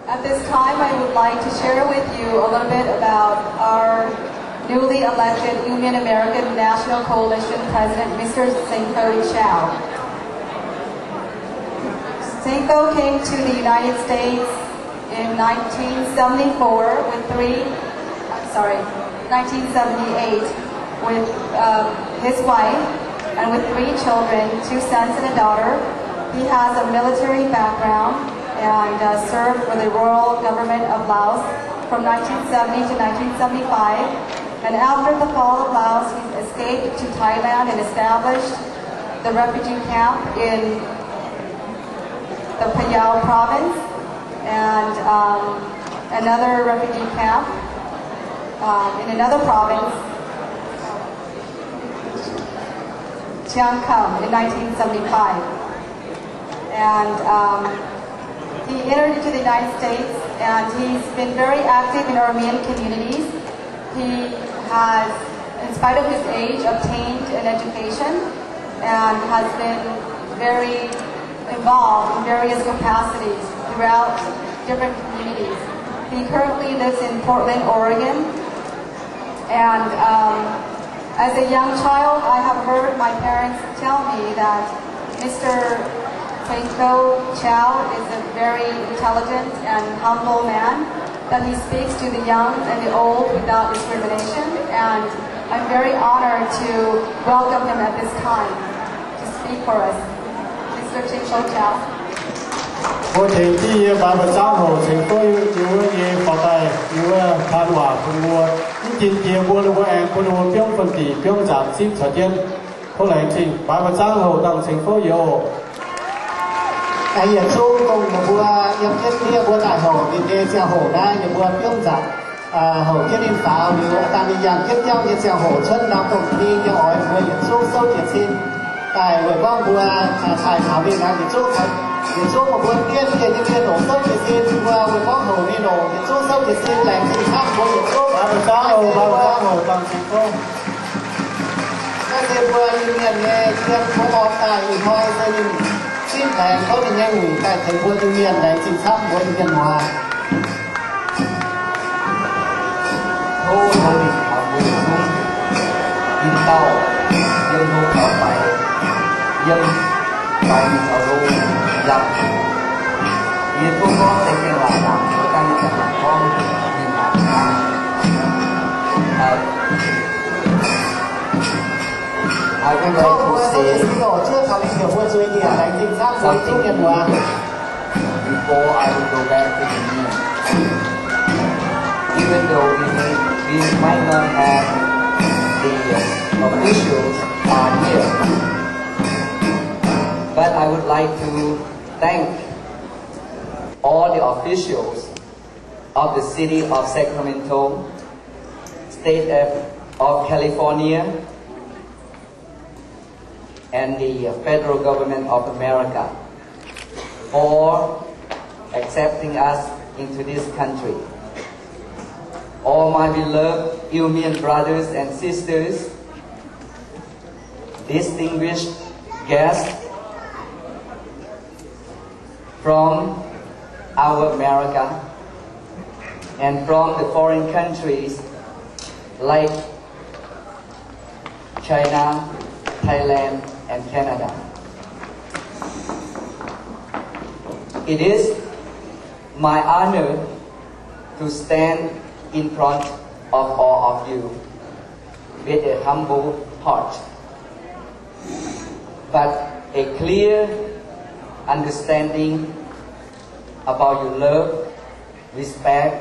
At this time, I would like to share with you a little bit about our newly elected Union American National Coalition President, Mr. Seng-Ho Chao. Seng-Ho came to the United States in 1978 with his wife and with 3 children, 2 sons and a daughter. He has a military background and served for the Royal Government of Laos from 1970 to 1975. And after the fall of Laos, he escaped to Thailand and established the refugee camp in the Phayao province and another refugee camp in another province, Chiang Kham, in 1975. And he entered into the United States, and he's been very active in Armenian communities. He has, in spite of his age, obtained an education and has been very involved in various capacities throughout different communities. He currently lives in Portland, Oregon, and as a young child, I have heard my parents tell me that Mr. Seng-Ho Chao is a very intelligent and humble man, that he speaks to the young and the old without discrimination, and I'm very honored to welcome him at this time to speak for us. Mr. Seng-Ho Chao. Cô thấy đi bà giáo hồ thành phố yêu ye phò tài yêu phan hòa cùng mua những tiền kia mua được em cô mua biếng phân tỷ biếng giảm xin cho tiền cô lại trình bà giáo hồ đang thành phố yêu ai giờ chú cùng là mua yêu thiết kia mua tại hồ thì để cho hồ đây để mua biếng giảm hồ thiết in pháo nhiều ta đi dàn thiết nhau để cho hồ chân nào cùng đi cho hỏi người nhận số sâu thiệt xin tại người con mua xài thảo viên là thì chú thấy thì chú một buổi tiên thì những cái nổ sâu thiệt xin qua người con hồ đi nổ thì chú sâu thiệt xin là thì khác của những chú bà giáo hồ đang thành phố các em vừa như miền nghe chuyên có bọt tài người thôi gia đình xin thèm có những nghe ngủ tại thành phố Tư Miền đấy chính xác của những nhân hòa Hô hô đi ở mùa xuống in tàu dân hô ở phải dân tại ở đâu dập nhiệt cô con sẽ kêu là làm cho ta như là con nhìn lại I would like to say something before I will go back to the meeting. Even though we might not have the officials are here, but I would like to thank all the officials of the city of Sacramento, state of California, and the federal government of America for accepting us into this country. All my beloved Ilmian brothers and sisters, distinguished guests from our America and from the foreign countries like China, Thailand, and Canada. It is my honor to stand in front of all of you with a humble heart, but a clear understanding about your love, respect,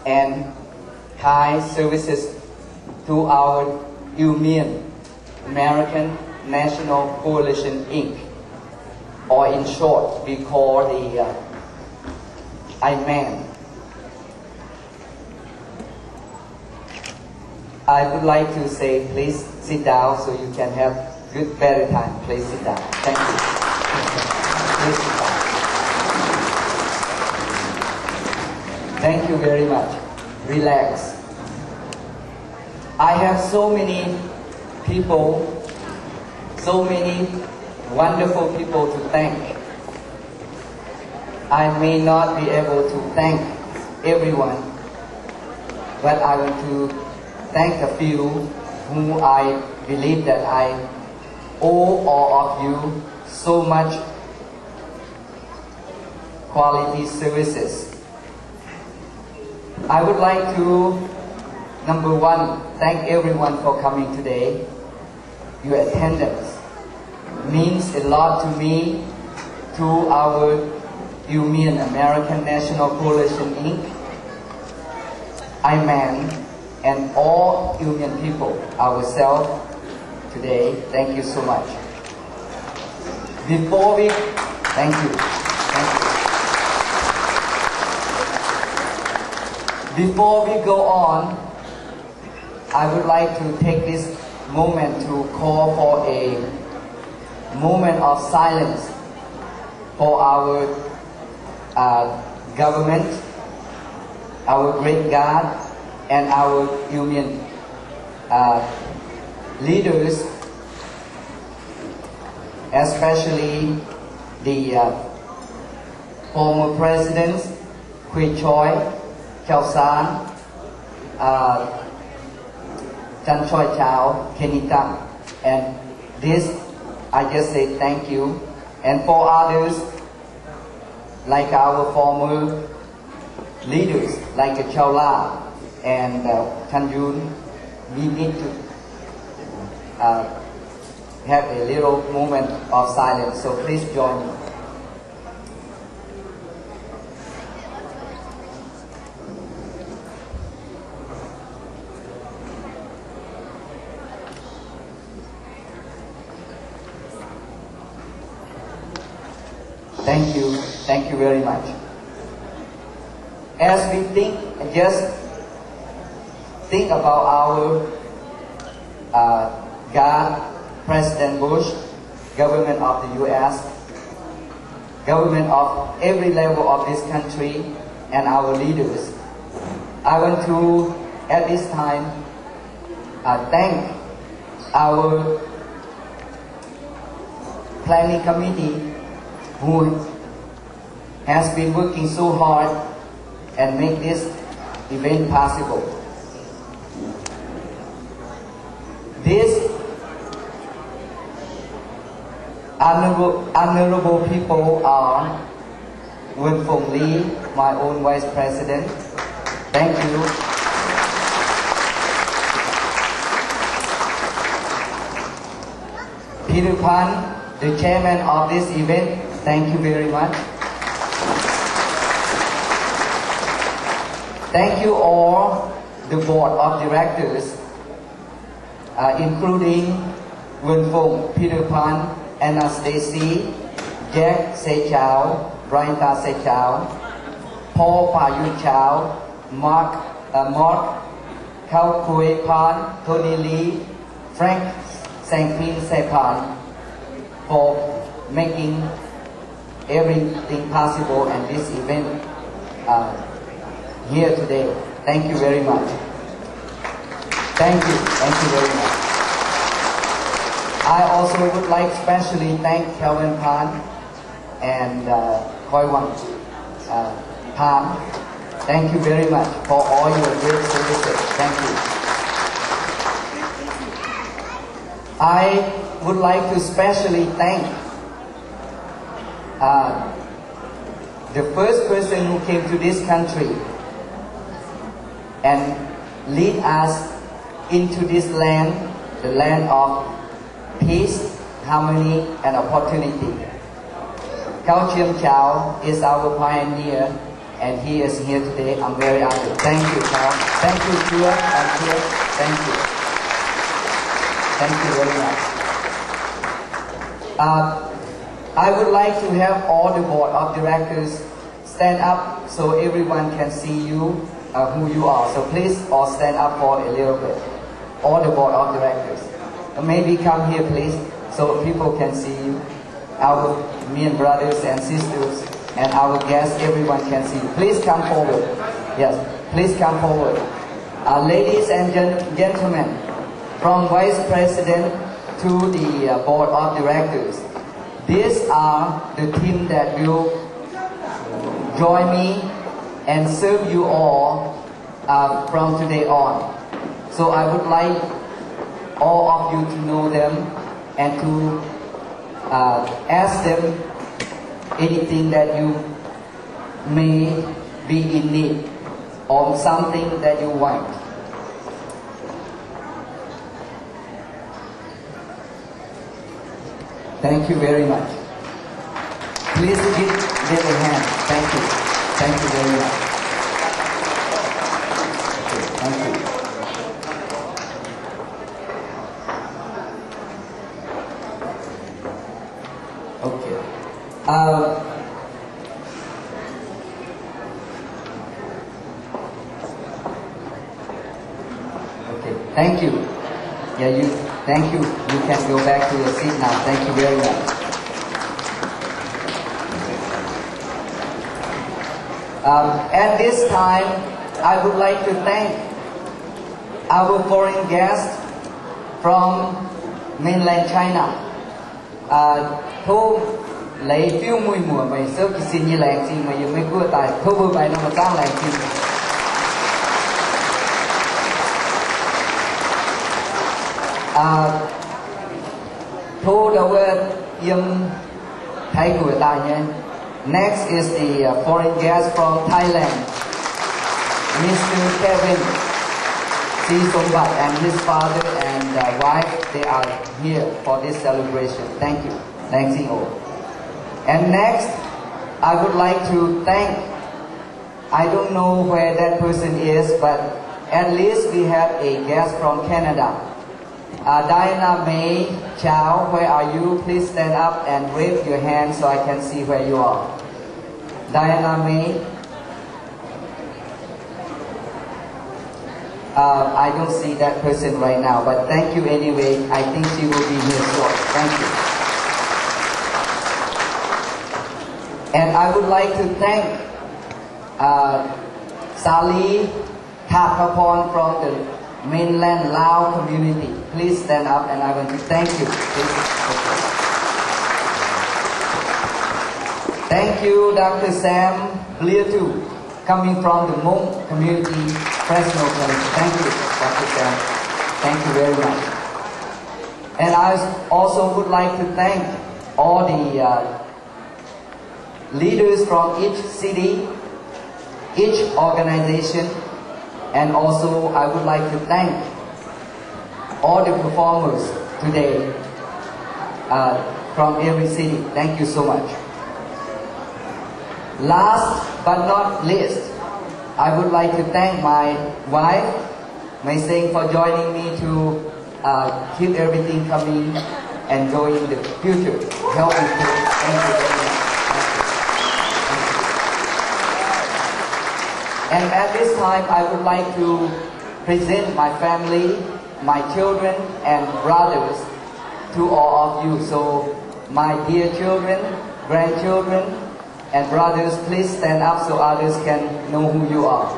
and kind services to our Union American National Coalition, Inc., or in short, we call the IMAN. I would like to say, please sit down so you can have good, better time. Please sit down. Thank you. Please sit down. Thank you very much. Relax. I have so many people, so many wonderful people to thank. I may not be able to thank everyone, but I want to thank a few who I believe that I owe all of you so much quality services. I would like to, number one, thank everyone for coming today. Your attendance means a lot to me, to our Union American National Coalition Inc., IMAN, and all Union people, ourselves today. Thank you so much. Before we, thank you. Before we go on, I would like to take this moment to call for a moment of silence for our government, our great God, and our union leaders, especially the former presidents, Huy Choi, Khao San, Chan Choi Chao, Kenny Tam, and this I just say thank you. And for others, like our former leaders, like Chao La and Chan Yun, we need to have a little moment of silence. So please join me. Thank you very much. As we think, just think about our God, President Bush, government of the U.S., government of every level of this country, and our leaders. I want to, at this time, thank our planning committee who has been working so hard and make this event possible. These honorable people are Wen Fong Lee, my own Vice President. Thank you. Peter Pan, the chairman of this event. Thank you very much. Thank you all, the board of directors, including Wen Fong, Peter Pan, Anna Stacy, Jack Se Chao, Brian Ta Se Chao, Paul Pa Yu Chao, Mark Khao Kue Pan, Tony Lee, Frank Sangpin Se Pan, for making everything possible and this event here today. Thank you very much. Thank you very much. I also would like especially thank Kelvin Pan and Khoi Wan Pan. Thank you very much for all your great services. Thank you. I would like to especially thank the first person who came to this country and lead us into this land, the land of peace, harmony, and opportunity. Khao Chiem Chao is our pioneer, and he is here today. I'm very honored. Thank you, Khao. Thank you, Chua and Chua. Thank you. Thank you very much. I would like to have all the board of directors stand up so everyone can see you, who you are. So please all stand up for a little bit. All the board of directors. Maybe come here please so people can see you. Our Mian brothers and sisters and our guests, everyone can see you. Please come forward. Yes, please come forward. Ladies and gentlemen, from Vice President to the board of directors, these are the team that will join me and serve you all from today on. So I would like all of you to know them and to ask them anything that you may be in need or something that you want. Thank you very much. Please give them a hand. Thank you. Thank you very much. Thank you. Okay. Okay. Thank you. Yeah, you. Thank you. You can go back to your seat now. Thank you very much. At this time, I would like to thank our foreign guests from mainland China. Thu lấy phiêu mùi mùa mày sớm thì xin như làng xin mày mấy cua tài thu bữa bài nó mà tăng làng xin. Thu đầu yếm thấy của tài nhé. Next is the foreign guest from Thailand, Mr. Kevin Sombat and his father and wife. They are here for this celebration. Thank you. Thanks you all. And next, I would like to thank, I don't know where that person is, but at least we have a guest from Canada. Diana May Chow, where are you? Please stand up and wave your hand so I can see where you are. Diana May. I don't see that person right now, but thank you anyway. I think she will be here short. Thank you. And I would like to thank Sali Thapapon from the mainland Lao community. Please stand up and I want to thank you. Thank you, Dr. Sam Bleartu, coming from the Hmong community, Fresno County. Thank you, Dr. Sam. Thank you very much. And I also would like to thank all the leaders from each city, each organization, and also I would like to thank all the performers today from every city. Thank you so much. Last but not least, I would like to thank my wife, Mai Seng, for joining me to keep everything coming and going in the future. Help me to. Thank you very much. And at this time, I would like to present my family, my children and brothers to all of you. So, my dear children, grandchildren, and brothers, please stand up so others can know who you are.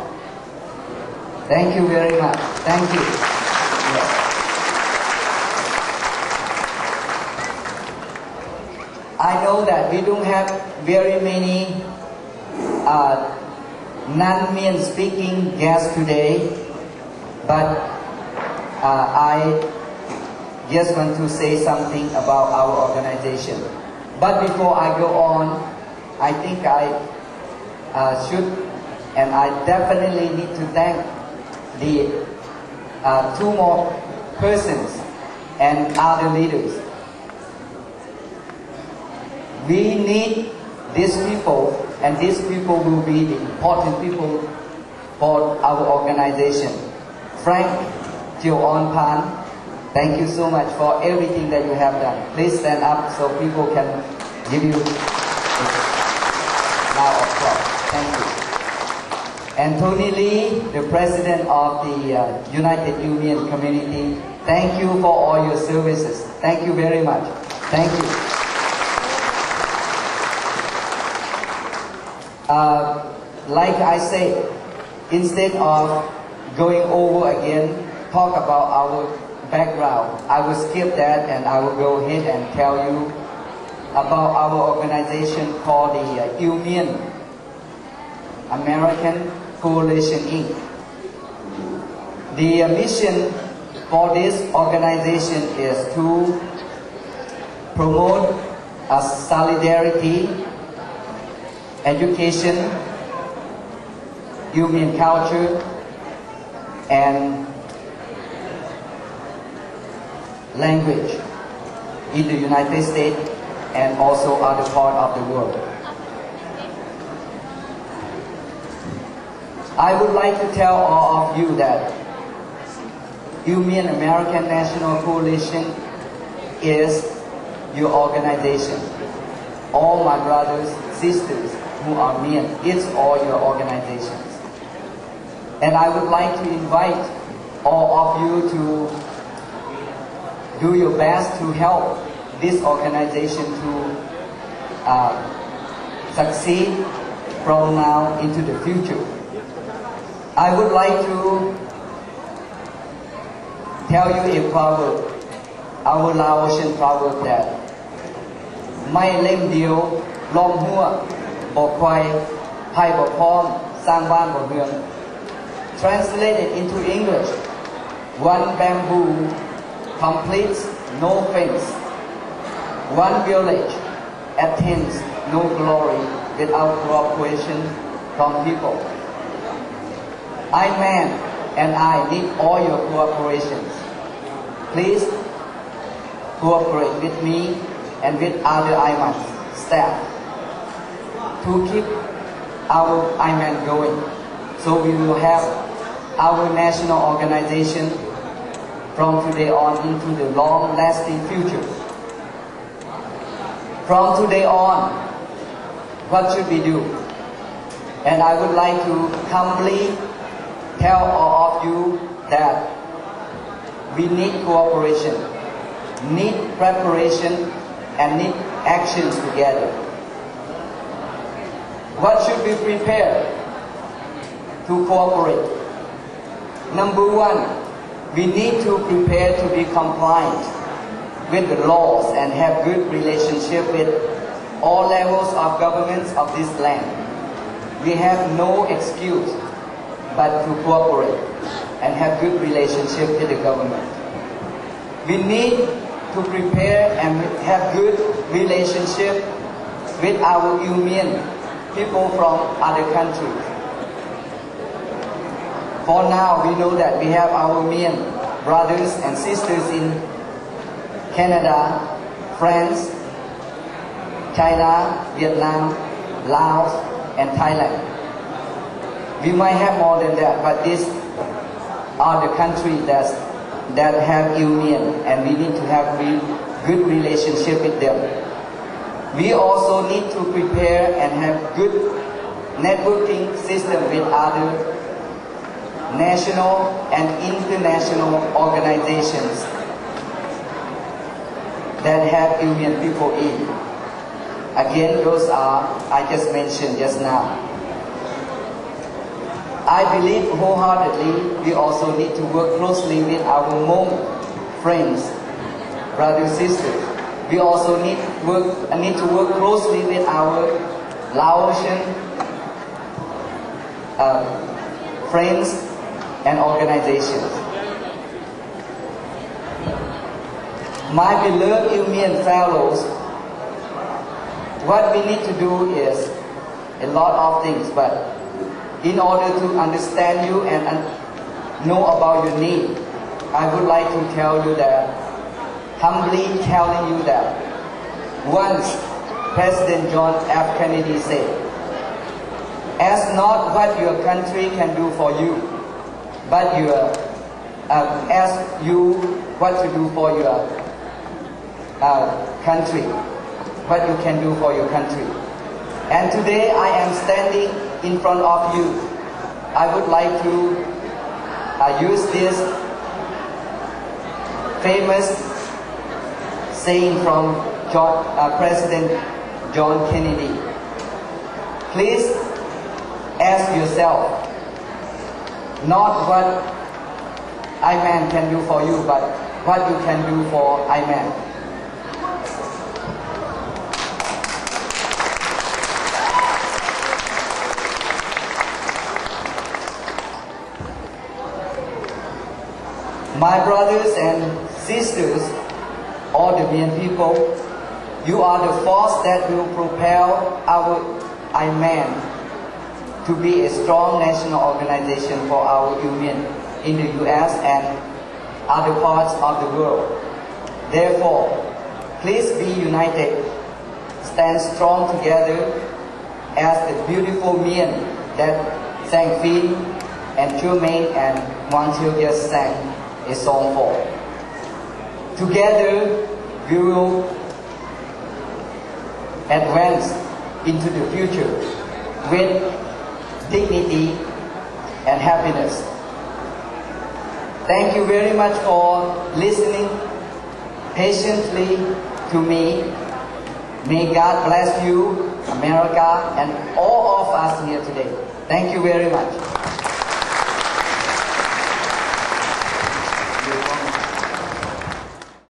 Thank you very much. Thank you. Yes. I know that we don't have very many non-Mien speaking guests today, but I just want to say something about our organization. But before I go on, I think I should, and I definitely need to thank the two more persons and other leaders. We need these people, and these people will be the important people for our organization. Frank Tioon Pan, thank you so much for everything that you have done. Please stand up so people can give you now applause. Thank you. And Tony Lee, the president of the United Union Community, thank you for all your services. Thank you very much. Thank you. Like I said, instead of going over again, talk about our background, I will skip that and I will go ahead and tell you about our organization called the Union American Coalition Inc. The mission for this organization is to promote a solidarity, education, human culture, and language in the United States and also other parts of the world. I would like to tell all of you that Human American National Coalition is your organization. All my brothers, sisters who are men, it's all your organizations. And I would like to invite all of you to do your best to help this organization to succeed from now into the future. I would like to tell you a proverb, our Laotian proverb that Mai lem dio lom hua bo kwai pai bo pom sang ban bo mueang. Translated into English, one bamboo completes no fence. One village attains no glory without cooperation from people. I man and I need all your cooperations. Please cooperate with me and with other IMAN staff to keep our IMAN going, so we will have our national organization from today on into the long-lasting future. From today on, what should we do? And I would like to humbly tell all of you that we need cooperation, need preparation, and need actions together. What should we prepare to cooperate? Number one, we need to prepare to be compliant with the laws and have good relationship with all levels of governments of this land. We have no excuse but to cooperate and have good relationship with the government. We need to prepare and have good relationship with our union people from other countries. For now, we know that we have our Mian brothers and sisters in Canada, France, China, Vietnam, Laos, and Thailand. We might have more than that, but these are the countries that have union, and we need to have good relationship with them. We also need to prepare and have good networking system with other national and international organizations that have union people in. Again, those are I just mentioned just now. I believe wholeheartedly we also need to work closely with our Hmong friends, brothers, sisters. We also need to work closely with our Laotian friends and organizations. My beloved Union fellows, what we need to do is a lot of things, but in order to understand you and know about your need, I would like to tell you that, humbly telling you that, once President John F. Kennedy said, "Ask not what your country can do for you, but ask you what to do for your country, what you can do for your country." And today I am standing in front of you. I would like to use this famous saying from President John Kennedy. Please ask yourself, not what IMAN can do for you, but what you can do for IMAN. My brothers and sisters, all the Mien people, you are the force that will propel our IMAN to be a strong national organization for our union in the U.S. and other parts of the world. Therefore, please be united, stand strong together as the beautiful Mien that Sang Phin and Tremaine and Montiel just sang a song for. Together, we will advance into the future with dignity and happiness. Thank you very much for listening patiently to me. May God bless you, America, and all of us here today. Thank you very much.